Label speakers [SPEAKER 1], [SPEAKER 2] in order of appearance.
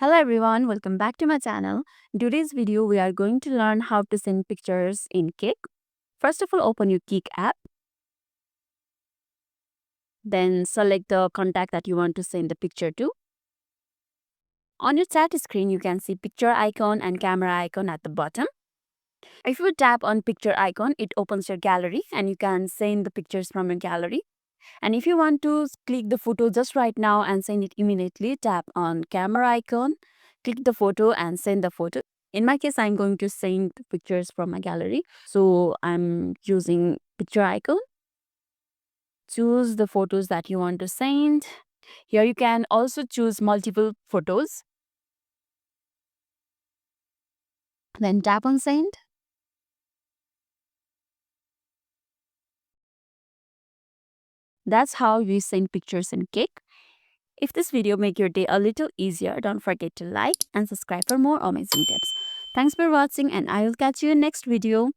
[SPEAKER 1] Hello everyone, welcome back to my channel. In today's video, we are going to learn how to send pictures in Kik. First of all, open your Kik app. Then select the contact that you want to send the picture to. On your chat screen, you can see picture icon and camera icon at the bottom. If you tap on picture icon, it opens your gallery and you can send the pictures from your gallery. And if you want to click the photo just right now and send it immediately, tap on camera icon, click the photo and send the photo. In my case, I'm going to send pictures from my gallery. So I'm using picture icon. Choose the photos that you want to send. Here you can also choose multiple photos. Then tap on send. That's how we send pictures in Kik. If this video make your day a little easier, don't forget to like and subscribe for more amazing tips. Thanks for watching and I will catch you in next video.